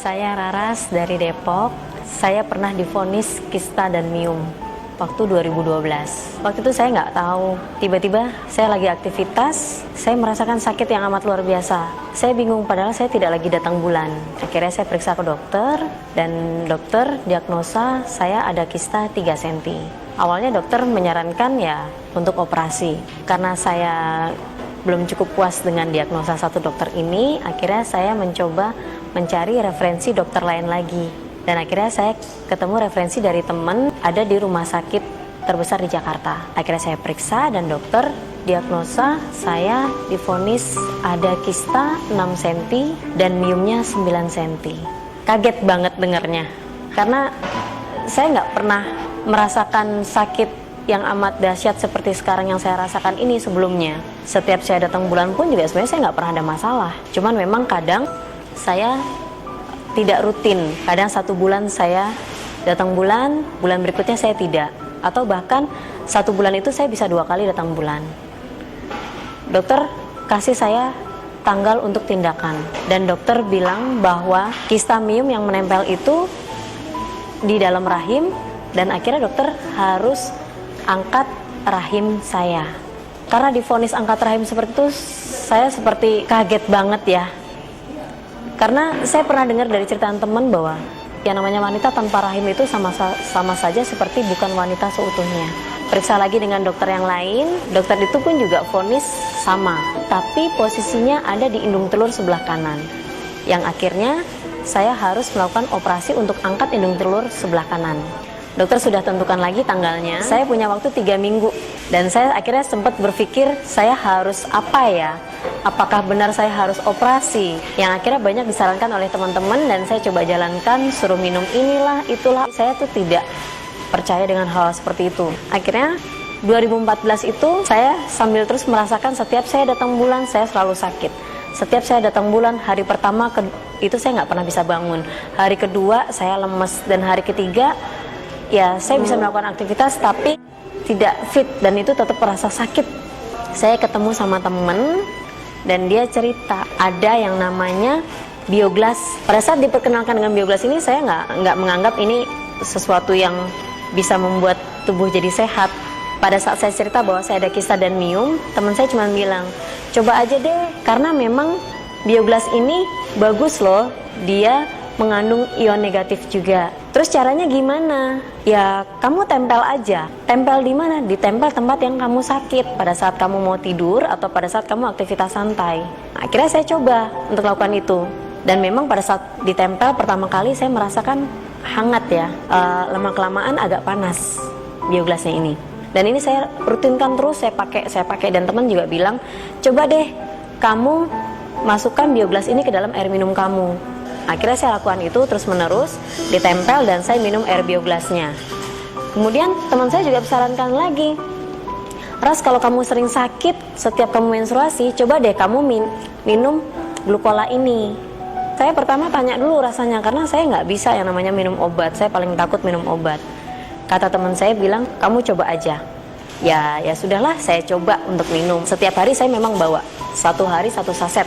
Saya Raras dari Depok. Saya pernah divonis kista dan miom waktu 2012. Waktu itu saya nggak tahu. Tiba-tiba saya lagi aktivitas, saya merasakan sakit yang amat luar biasa. Saya bingung padahal saya tidak lagi datang bulan. Akhirnya saya periksa ke dokter dan dokter diagnosa saya ada kista 3 cm. Awalnya dokter menyarankan ya untuk operasi. Karena saya belum cukup puas dengan diagnosa satu dokter ini, akhirnya saya mencoba mencari referensi dokter lain lagi. Dan akhirnya saya ketemu referensi dari teman ada di rumah sakit terbesar di Jakarta. Akhirnya saya periksa dan dokter diagnosa saya divonis ada kista 6 cm dan miomnya 9 cm. Kaget banget dengarnya, karena saya nggak pernah merasakan sakit yang amat dahsyat seperti sekarang yang saya rasakan ini sebelumnya. Setiap saya datang bulan pun juga sebenarnya saya nggak pernah ada masalah. Cuman memang kadang saya tidak rutin. Kadang 1 bulan saya datang bulan berikutnya saya tidak. Atau bahkan 1 bulan itu saya bisa 2 kali datang bulan. Dokter kasih saya tanggal untuk tindakan. Dan dokter bilang bahwa kista miom yang menempel itu di dalam rahim. Dan akhirnya dokter harus angkat rahim saya. Karena divonis angkat rahim seperti itu, saya seperti kaget banget ya. Karena saya pernah dengar dari cerita teman bahwa yang namanya wanita tanpa rahim itu sama saja seperti bukan wanita seutuhnya. Periksa lagi dengan dokter yang lain, dokter itu pun juga vonis sama, tapi posisinya ada di indung telur sebelah kanan. Yang akhirnya saya harus melakukan operasi untuk angkat indung telur sebelah kanan. Dokter sudah tentukan lagi tanggalnya. Saya punya waktu 3 minggu dan saya akhirnya sempat berpikir saya harus apa ya? Apakah benar saya harus operasi? Yang akhirnya banyak disarankan oleh teman-teman dan saya coba jalankan, suruh minum inilah, itulah. Saya tuh tidak percaya dengan hal seperti itu. Akhirnya 2014 itu saya sambil terus merasakan setiap saya datang bulan saya selalu sakit. Setiap saya datang bulan, hari pertama itu saya nggak pernah bisa bangun. Hari kedua saya lemes dan hari ketiga ya saya bisa melakukan aktivitas tapi tidak fit dan itu tetap merasa sakit. Saya ketemu sama temen dan dia cerita ada yang namanya bioglas. Pada saat diperkenalkan dengan bioglas ini saya nggak menganggap ini sesuatu yang bisa membuat tubuh jadi sehat. Pada saat saya cerita bahwa saya ada kista dan miom, teman saya cuma bilang coba aja deh karena memang bioglas ini bagus loh, dia mengandung ion negatif juga. Terus caranya gimana? Ya kamu tempel aja. Tempel di mana? Ditempel tempat yang kamu sakit pada saat kamu mau tidur atau pada saat kamu aktivitas santai. Nah, akhirnya saya coba untuk lakukan itu. Dan memang pada saat ditempel pertama kali saya merasakan hangat ya. Lama-kelamaan agak panas bioglasnya ini. Dan ini saya rutinkan terus, saya pakai dan teman juga bilang, coba deh kamu masukkan bioglas ini ke dalam air minum kamu. Akhirnya saya lakukan itu terus menerus, ditempel dan saya minum air bioglasnya. Kemudian teman saya juga sarankan lagi, Ras kalau kamu sering sakit setiap kamu menstruasi, coba deh kamu minum glukola ini. Saya pertama tanya dulu rasanya karena saya nggak bisa yang namanya minum obat, saya paling takut minum obat. Kata teman saya bilang kamu coba aja. Ya sudahlah saya coba untuk minum. Setiap hari saya memang bawa 1 hari 1 saset.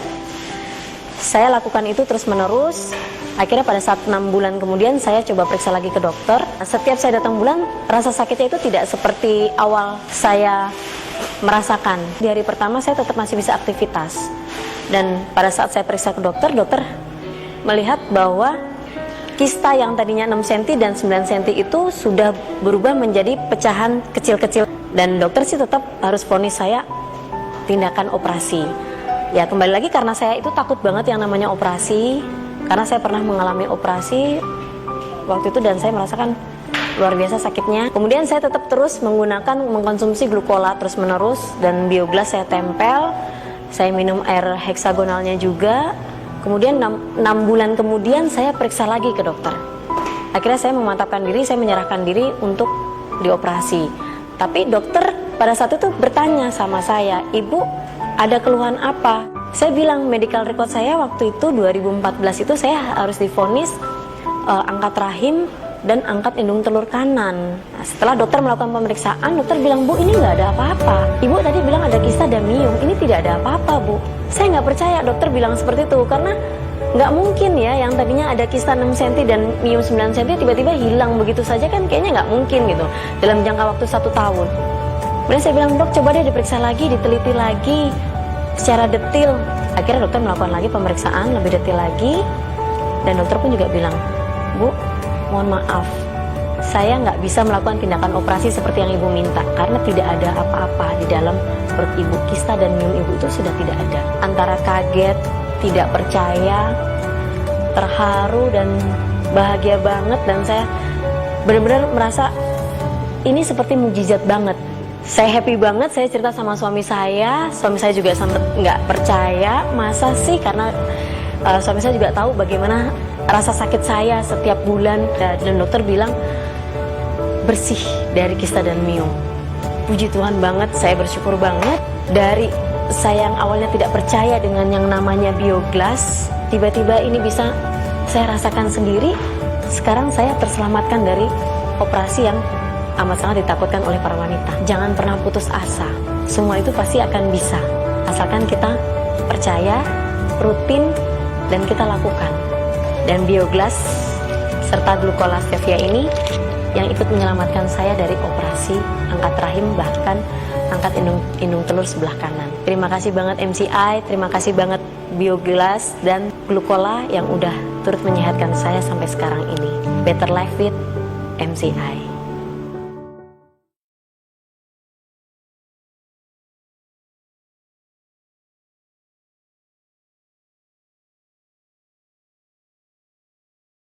Saya lakukan itu terus menerus. Akhirnya pada saat 6 bulan kemudian saya coba periksa lagi ke dokter. Setiap saya datang bulan rasa sakitnya itu tidak seperti awal saya merasakan. Di hari pertama saya tetap masih bisa aktivitas. Dan pada saat saya periksa ke dokter melihat bahwa kista yang tadinya 6 cm dan 9 cm itu sudah berubah menjadi pecahan kecil-kecil. Dan dokter sih tetap harus vonis saya tindakan operasi. Ya kembali lagi karena saya itu takut banget yang namanya operasi. Karena saya pernah mengalami operasi waktu itu dan saya merasakan luar biasa sakitnya. Kemudian saya tetap terus mengkonsumsi glukola terus menerus. Dan bioglas saya tempel. Saya minum air heksagonalnya juga. Kemudian 6 bulan kemudian saya periksa lagi ke dokter. Akhirnya saya memantapkan diri, saya menyerahkan diri untuk dioperasi. Tapi dokter pada saat itu bertanya sama saya, Ibu ada keluhan apa? Saya bilang medical record saya waktu itu 2014 itu saya harus divonis angkat rahim dan angkat indung telur kanan. Nah, setelah dokter melakukan pemeriksaan, dokter bilang, "Bu, ini nggak ada apa-apa. Ibu tadi bilang ada kista dan miom, ini tidak ada apa-apa, Bu." Saya nggak percaya dokter bilang seperti itu, karena nggak mungkin ya yang tadinya ada kista 6 cm dan miom 9 cm tiba-tiba hilang begitu saja, kan kayaknya nggak mungkin gitu dalam jangka waktu 1 tahun. Kemudian saya bilang, "Dok, coba deh diperiksa lagi, diteliti lagi secara detil." Akhirnya dokter melakukan lagi pemeriksaan lebih detil lagi, dan dokter pun juga bilang, "Bu, mohon maaf, saya nggak bisa melakukan tindakan operasi seperti yang ibu minta karena tidak ada apa-apa di dalam perut ibu. Kista dan miom ibu itu sudah tidak ada." Antara kaget, tidak percaya, terharu, dan bahagia banget, dan saya benar-benar merasa ini seperti mukjizat banget. Saya happy banget, saya cerita sama suami saya juga sempat nggak percaya, masa sih, karena suami saya juga tahu bagaimana rasa sakit saya setiap bulan, dan dokter bilang bersih dari kista dan miom. Puji Tuhan banget, saya bersyukur banget. Dari saya yang awalnya tidak percaya dengan yang namanya Bioglas, tiba-tiba ini bisa saya rasakan sendiri. Sekarang saya terselamatkan dari operasi yang amat sangat ditakutkan oleh para wanita. Jangan pernah putus asa, semua itu pasti akan bisa, asalkan kita percaya, rutin, dan kita lakukan. Dan Bioglas serta Glucola Stevia ini yang ikut menyelamatkan saya dari operasi angkat rahim, bahkan angkat indung telur sebelah kanan. Terima kasih banget MCI, terima kasih banget Bioglas dan Glucola yang udah turut menyehatkan saya sampai sekarang ini. Better life with MCI.